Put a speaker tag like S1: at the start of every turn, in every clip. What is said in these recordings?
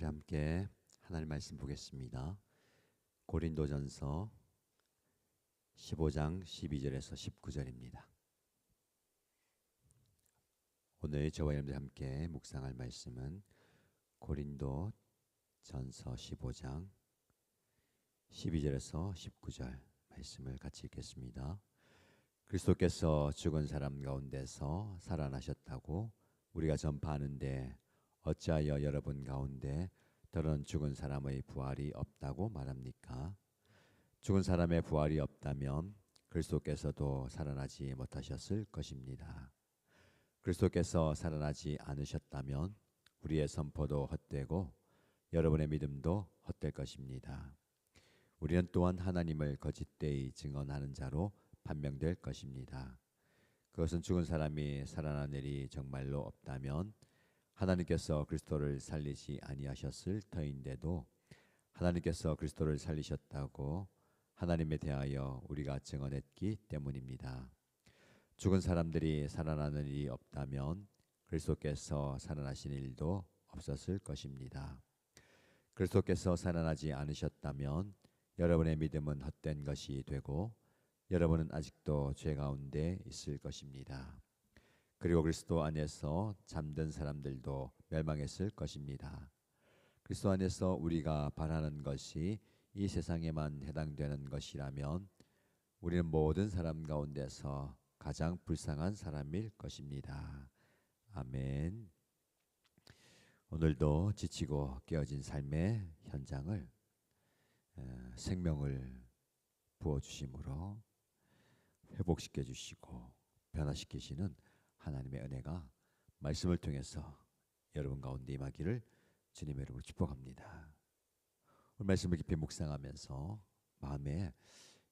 S1: 우리 함께 하나님 말씀 보겠습니다. 고린도전서 15장 12절에서 19절입니다. 오늘 저와 여러분들 함께 묵상할 말씀은 고린도전서 15장 12절에서 19절 말씀을 같이 읽겠습니다. 그리스도께서 죽은 사람 가운데서 살아나셨다고 우리가 전파하는데 어찌하여 여러분 가운데 더러는 죽은 사람의 부활이 없다고 말합니까? 죽은 사람의 부활이 없다면 그리스도께서도 살아나지 못하셨을 것입니다. 그리스도께서 살아나지 않으셨다면 우리의 선포도 헛되고 여러분의 믿음도 헛될 것입니다. 우리는 또한 하나님을 거짓되이 증언하는 자로 판명될 것입니다. 그것은 죽은 사람이 살아난 일이 정말로 없다면 하나님께서 그리스도를 살리지 아니하셨을 터인데도 하나님께서 그리스도를 살리셨다고 하나님에 대하여 우리가 증언했기 때문입니다. 죽은 사람들이 살아나는 일이 없다면 그리스도께서 살아나신 일도 없었을 것입니다. 그리스도께서 살아나지 않으셨다면 여러분의 믿음은 헛된 것이 되고 여러분은 아직도 죄 가운데 있을 것입니다. 그리고 그리스도 안에서 잠든 사람들도 멸망했을 것입니다. 그리스도 안에서 우리가 바라는 것이 이 세상에만 해당되는 것이라면 우리는 모든 사람 가운데서 가장 불쌍한 사람일 것입니다. 아멘. 오늘도 지치고 깨어진 삶의 현장을 생명을 부어주심으로 회복시켜 주시고 변화시키시는 하나님의 은혜가 말씀을 통해서 여러분 가운데 임하기를 주님의 이름으로 축복합니다. 오늘 말씀을 깊이 묵상하면서 마음에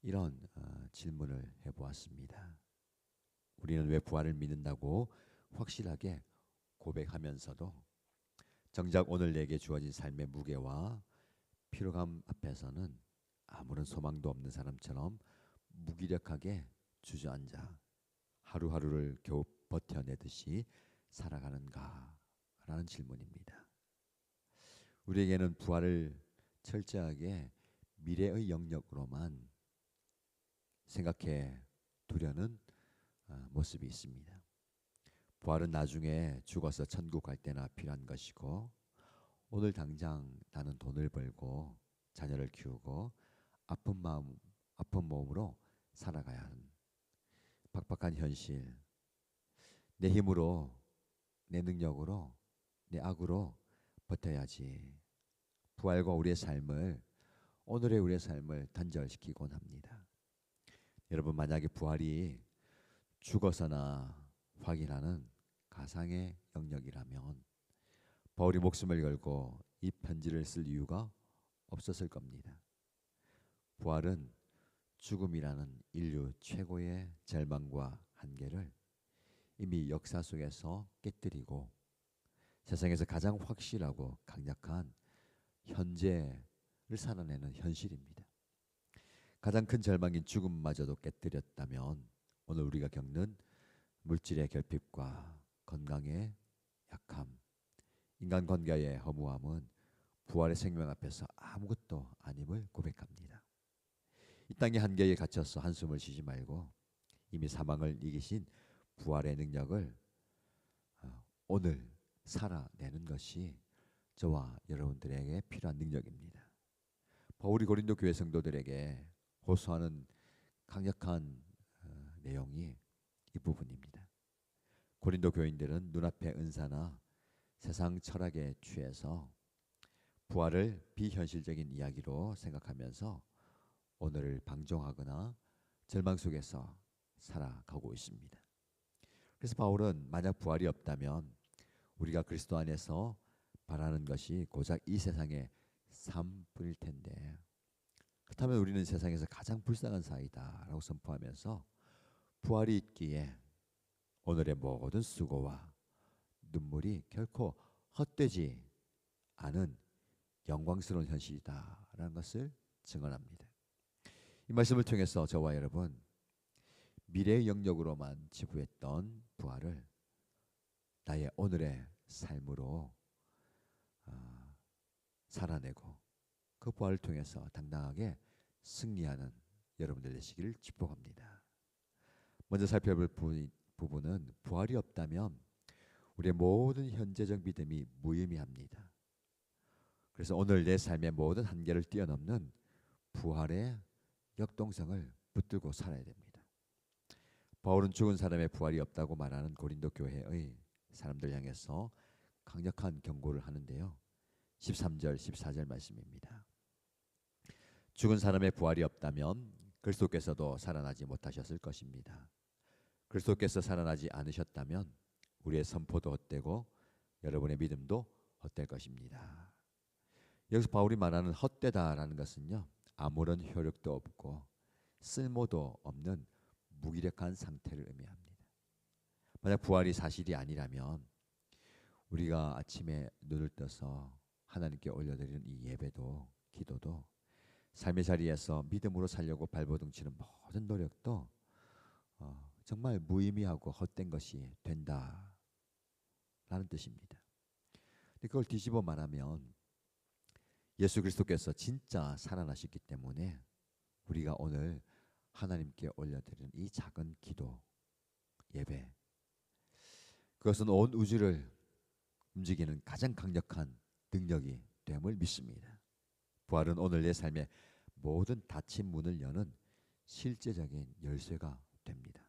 S1: 이런 질문을 해보았습니다. 우리는 왜 부활을 믿는다고 확실하게 고백하면서도 정작 오늘 내게 주어진 삶의 무게와 피로감 앞에서는 아무런 소망도 없는 사람처럼 무기력하게 주저앉아 하루하루를 겨우 버텨내듯이 살아가는가라는 질문입니다. 우리에게는 부활을 철저하게 미래의 영역으로만 생각해 두려는 모습이 있습니다. 부활은 나중에 죽어서 천국 갈 때나 필요한 것이고 오늘 당장 나는 돈을 벌고 자녀를 키우고 아픈 몸으로 살아가야 하는 팍팍한 현실, 내 힘으로, 내 능력으로, 내 악으로 버텨야지. 부활과 우리의 삶을, 오늘의 우리의 삶을 단절시키곤 합니다. 여러분, 만약에 부활이 죽어서나 확인하는 가상의 영역이라면 바울이 목숨을 걸고 이 편지를 쓸 이유가 없었을 겁니다. 부활은 죽음이라는 인류 최고의 절망과 한계를 이미 역사 속에서 깨뜨리고 세상에서 가장 확실하고 강력한 현재를 살아내는 현실입니다. 가장 큰 절망인 죽음마저도 깨뜨렸다면 오늘 우리가 겪는 물질의 결핍과 건강의 약함, 인간관계의 허무함은 부활의 생명 앞에서 아무것도 아님을 고백합니다. 이 땅의 한계에 갇혀서 한숨을 쉬지 말고 이미 사망을 이기신 부활의 능력을 오늘 살아내는 것이 저와 여러분들에게 필요한 능력입니다. 바울이 고린도 교회 성도들에게 호소하는 강력한 내용이 이 부분입니다. 고린도 교인들은 눈앞의 은사나 세상 철학에 취해서 부활을 비현실적인 이야기로 생각하면서 오늘을 방종하거나 절망 속에서 살아가고 있습니다. 그래서 바울은 만약 부활이 없다면 우리가 그리스도 안에서 바라는 것이 고작 이 세상의 삶뿐일 텐데 그렇다면 우리는 세상에서 가장 불쌍한 사이다라고 선포하면서 부활이 있기에 오늘의 모든 수고와 눈물이 결코 헛되지 않은 영광스러운 현실이다라는 것을 증언합니다. 이 말씀을 통해서 저와 여러분 미래의 영역으로만 치부했던 부활을 나의 오늘의 삶으로 살아내고 그 부활을 통해서 당당하게 승리하는 여러분들 되시기를 축복합니다. 먼저 살펴볼 부분은 부활이 없다면 우리의 모든 현재적 믿음이 무의미합니다. 그래서 오늘 내 삶의 모든 한계를 뛰어넘는 부활의 역동성을 붙들고 살아야 됩니다. 바울은 죽은 사람의 부활이 없다고 말하는 고린도 교회의 사람들 향해서 강력한 경고를 하는데요. 13절, 14절 말씀입니다. 죽은 사람의 부활이 없다면 그리스도께서도 살아나지 못하셨을 것입니다. 그리스도께서 살아나지 않으셨다면 우리의 선포도 헛되고 여러분의 믿음도 헛될 것입니다. 여기서 바울이 말하는 헛되다라는 것은요, 아무런 효력도 없고 쓸모도 없는 무기력한 상태를 의미합니다. 만약 부활이 사실이 아니라면 우리가 아침에 눈을 떠서 하나님께 올려드리는 이 예배도 기도도 삶의 자리에서 믿음으로 살려고 발버둥치는 모든 노력도 정말 무의미하고 헛된 것이 된다라는 뜻입니다. 근데 그걸 뒤집어 말하면 예수 그리스도께서 진짜 살아나셨기 때문에 우리가 오늘 하나님께 올려드리는 이 작은 기도, 예배, 그것은 온 우주를 움직이는 가장 강력한 능력이 됨을 믿습니다. 부활은 오늘 내 삶의 모든 닫힌 문을 여는 실제적인 열쇠가 됩니다.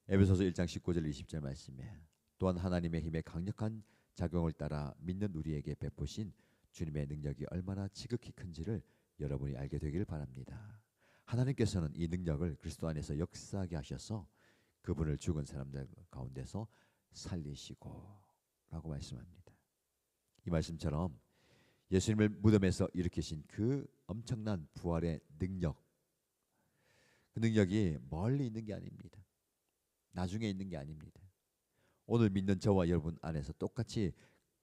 S1: 에베소서 1장 19절 20절 말씀에 또한 하나님의 힘의 강력한 작용을 따라 믿는 우리에게 베푸신 주님의 능력이 얼마나 지극히 큰지를 여러분이 알게 되길 바랍니다. 하나님께서는 이 능력을 그리스도 안에서 역사하게 하셔서 그분을 죽은 사람들 가운데서 살리시고 라고 말씀합니다. 이 말씀처럼 예수님을 무덤에서 일으키신 그 엄청난 부활의 능력, 그 능력이 멀리 있는 게 아닙니다. 나중에 있는 게 아닙니다. 오늘 믿는 저와 여러분 안에서 똑같이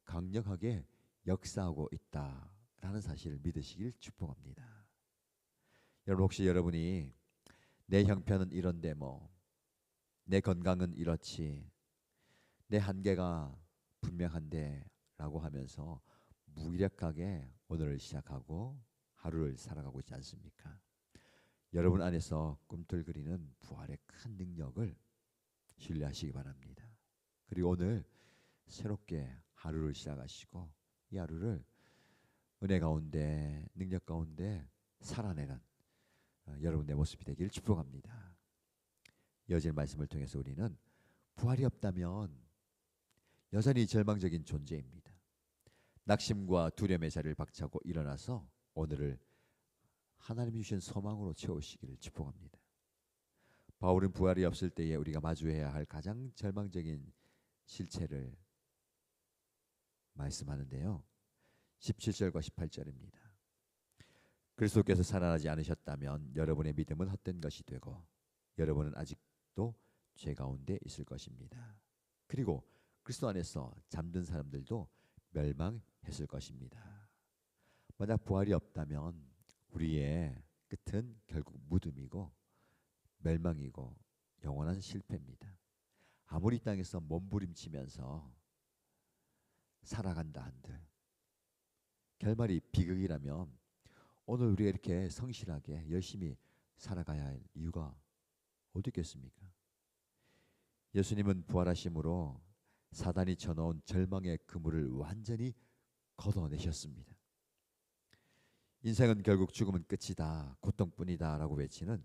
S1: 강력하게 역사하고 있다라는 사실을 믿으시길 축복합니다. 여러분 혹시 여러분이 내 형편은 이런데 내 건강은 이렇지, 내 한계가 분명한데 라고 하면서 무기력하게 오늘을 시작하고 하루를 살아가고 있지 않습니까? 여러분 안에서 꿈틀거리는 부활의 큰 능력을 신뢰하시기 바랍니다. 그리고 오늘 새롭게 하루를 시작하시고 이 하루를 은혜 가운데 능력 가운데 살아내는 여러분의 모습이 되기를 축복합니다. 이어질 말씀을 통해서 우리는 부활이 없다면 여전히 절망적인 존재입니다. 낙심과 두려움의 자리를 박차고 일어나서 오늘을 하나님이 주신 소망으로 채우시기를 축복합니다. 바울은 부활이 없을 때에 우리가 마주해야 할 가장 절망적인 실체를 말씀하는데요. 17절과 18절입니다. 그리스도께서 살아나지 않으셨다면 여러분의 믿음은 헛된 것이 되고 여러분은 아직도 죄 가운데 있을 것입니다. 그리고 그리스도 안에서 잠든 사람들도 멸망했을 것입니다. 만약 부활이 없다면 우리의 끝은 결국 무덤이고 멸망이고 영원한 실패입니다. 아무리 땅에서 몸부림치면서 살아간다 한들 결말이 비극이라면 오늘 우리가 이렇게 성실하게 열심히 살아가야 할 이유가 어디 있겠습니까? 예수님은 부활하심으로 사단이 쳐놓은 절망의 그물을 완전히 걷어내셨습니다. 인생은 결국 죽으면 끝이다, 고통뿐이다 라고 외치는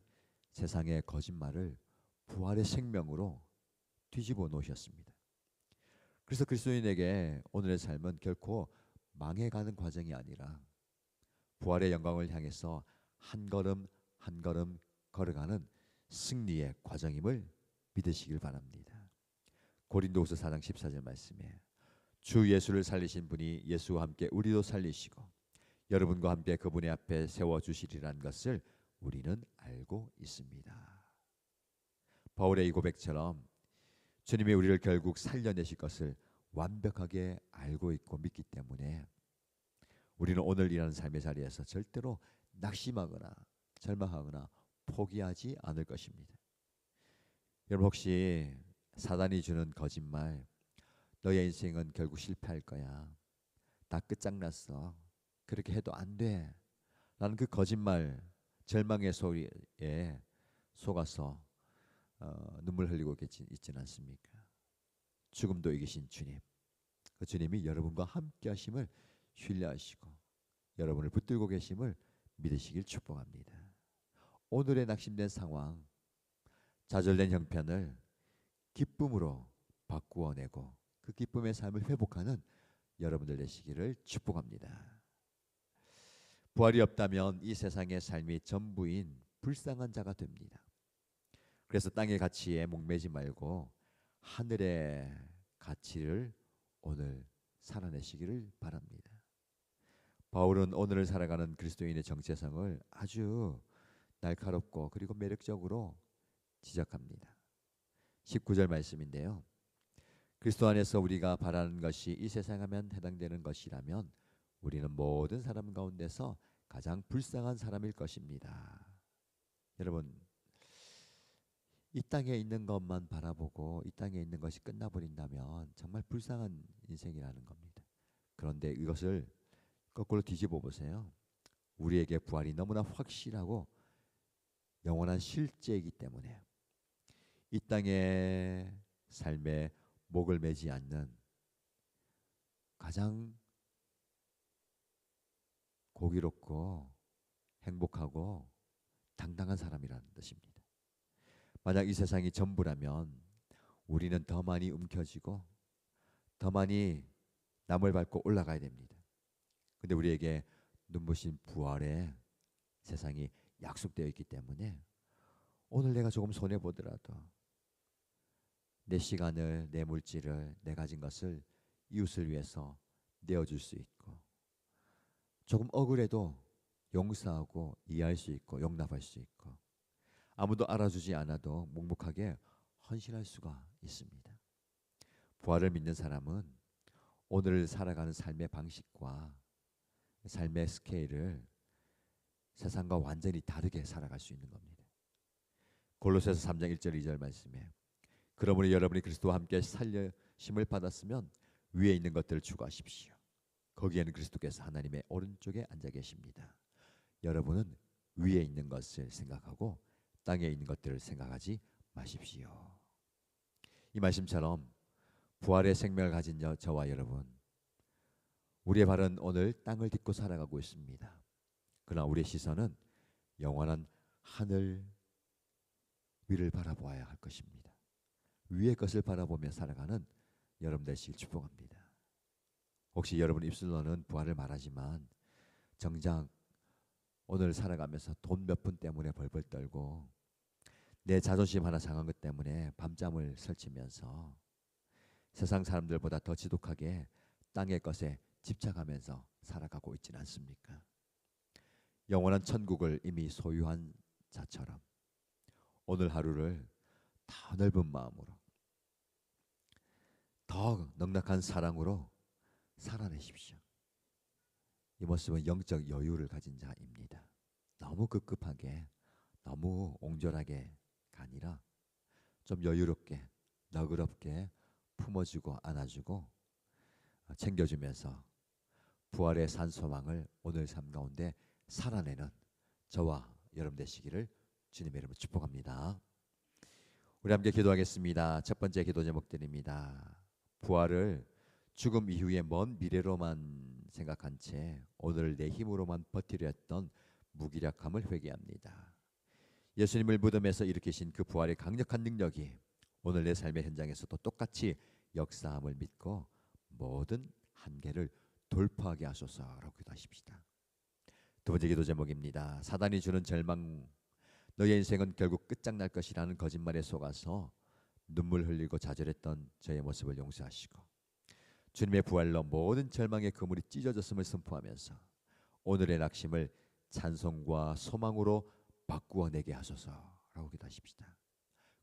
S1: 세상의 거짓말을 부활의 생명으로 뒤집어 놓으셨습니다. 그래서 그리스도인에게 오늘의 삶은 결코 망해가는 과정이 아니라 부활의 영광을 향해서 한 걸음 한 걸음 걸어가는 승리의 과정임을 믿으시길 바랍니다. 고린도후서 4장 14절 말씀에 주 예수를 살리신 분이 예수와 함께 우리도 살리시고 여러분과 함께 그분의 앞에 세워주시리라는 것을 우리는 알고 있습니다. 바울의 이 고백처럼 주님이 우리를 결국 살려내실 것을 완벽하게 알고 있고 믿기 때문에 우리는 오늘 일하는 삶의 자리에서 절대로 낙심하거나 절망하거나 포기하지 않을 것입니다. 여러분 혹시 사단이 주는 거짓말, 너의 인생은 결국 실패할 거야, 다 끝장났어, 그렇게 해도 안 돼. 라는 그 거짓말, 절망의 소리에 속아서 눈물 흘리고 있지는 않습니까? 죽음도 이기신 주님, 그 주님이 여러분과 함께 하심을 신뢰하시고 여러분을 붙들고 계심을 믿으시길 축복합니다. 오늘의 낙심된 상황, 좌절된 형편을 기쁨으로 바꾸어내고 그 기쁨의 삶을 회복하는 여러분들 되시기를 축복합니다. 부활이 없다면 이 세상의 삶이 전부인 불쌍한 자가 됩니다. 그래서 땅의 가치에 목매지 말고 하늘의 가치를 오늘 살아내시기를 바랍니다. 바울은 오늘을 살아가는 그리스도인의 정체성을 아주 날카롭고 그리고 매력적으로 지적합니다. 19절 말씀인데요. 그리스도 안에서 우리가 바라는 것이 이 세상에만 해당되는 것이라면 우리는 모든 사람 가운데서 가장 불쌍한 사람일 것입니다. 여러분, 이 땅에 있는 것만 바라보고 이 땅에 있는 것이 끝나버린다면 정말 불쌍한 인생이라는 겁니다. 그런데 이것을 거꾸로 뒤집어 보세요. 우리에게 부활이 너무나 확실하고 영원한 실제이기 때문에 이 땅의 삶에 목을 매지 않는 가장 고기롭고 행복하고 당당한 사람이라는 뜻입니다. 만약 이 세상이 전부라면 우리는 더 많이 움켜쥐고 더 많이 남을 밟고 올라가야 됩니다. 근데 우리에게 눈부신 부활의 세상이 약속되어 있기 때문에 오늘 내가 조금 손해보더라도 내 시간을, 내 물질을, 내 가진 것을 이웃을 위해서 내어줄 수 있고 조금 억울해도 용서하고 이해할 수 있고 용납할 수 있고 아무도 알아주지 않아도 묵묵하게 헌신할 수가 있습니다. 부활을 믿는 사람은 오늘 살아가는 삶의 방식과 삶의 스케일을 세상과 완전히 다르게 살아갈 수 있는 겁니다. 골로새서 3장 1절 2절 말씀에 그러므로 여러분이 그리스도와 함께 살려심을 받았으면 위에 있는 것들을 추구하십시오. 거기에는 그리스도께서 하나님의 오른쪽에 앉아 계십니다. 여러분은 위에 있는 것을 생각하고 땅에 있는 것들을 생각하지 마십시오. 이 말씀처럼 부활의 생명을 가진 저와 여러분, 우리의 발은 오늘 땅을 딛고 살아가고 있습니다. 그러나 우리의 시선은 영원한 하늘 위를 바라보아야 할 것입니다. 위의 것을 바라보며 살아가는 여러분 되시길 축복합니다. 혹시 여러분 입술로는 부활을 말하지만 정작 오늘 살아가면서 돈 몇 푼 때문에 벌벌 떨고 내 자존심 하나 상한 것 때문에 밤잠을 설치면서 세상 사람들보다 더 지독하게 땅의 것에 집착하면서 살아가고 있지는 않습니까? 영원한 천국을 이미 소유한 자처럼 오늘 하루를 더 넓은 마음으로 더 넉넉한 사랑으로 살아내십시오. 이 모습은 영적 여유를 가진 자입니다. 너무 급급하게 너무 옹졸하게가 아니라 좀 여유롭게 너그럽게 품어주고 안아주고 챙겨주면서 부활의 산소망을 오늘 삶 가운데 살아내는 저와 여러분 되시기를 주님의 이름으로 축복합니다. 우리 함께 기도하겠습니다. 첫 번째 기도 제목드립니다. 부활을 죽음 이후의 먼 미래로만 생각한 채 오늘 내 힘으로만 버티려 했던 무기력함을 회개합니다. 예수님을 무덤에서 일으키신 그 부활의 강력한 능력이 오늘 내 삶의 현장에서도 똑같이 역사함을 믿고 모든 한계를 돌파하게 하소서라고 기도하십시다. 두 번째 기도 제목입니다. 사단이 주는 절망, 너의 인생은 결국 끝장날 것이라는 거짓말에 속아서 눈물 흘리고 좌절했던 저의 모습을 용서하시고 주님의 부활로 모든 절망의 그물이 찢어졌음을 선포하면서 오늘의 낙심을 찬송과 소망으로 바꾸어내게 하소서라고 기도하십시다.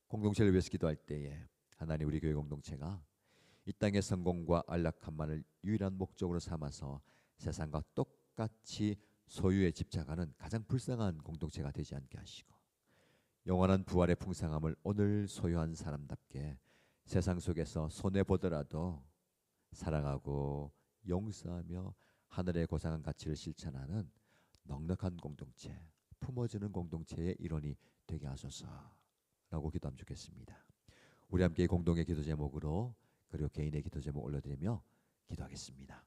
S1: 공동체를 위해서 기도할 때에 하나님 우리 교회 공동체가 이 땅의 성공과 안락함만을 유일한 목적으로 삼아서 세상과 똑같이 소유에 집착하는 가장 불쌍한 공동체가 되지 않게 하시고 영원한 부활의 풍성함을 오늘 소유한 사람답게 세상 속에서 손해보더라도 사랑하고 용서하며 하늘의 고상한 가치를 실천하는 넉넉한 공동체, 품어주는 공동체의 일원이 되게 하소서라고 기도하면 좋겠습니다. 우리 함께 공동의 기도 제목으로 그리고 개인의 기도 제목 올려드리며 기도하겠습니다.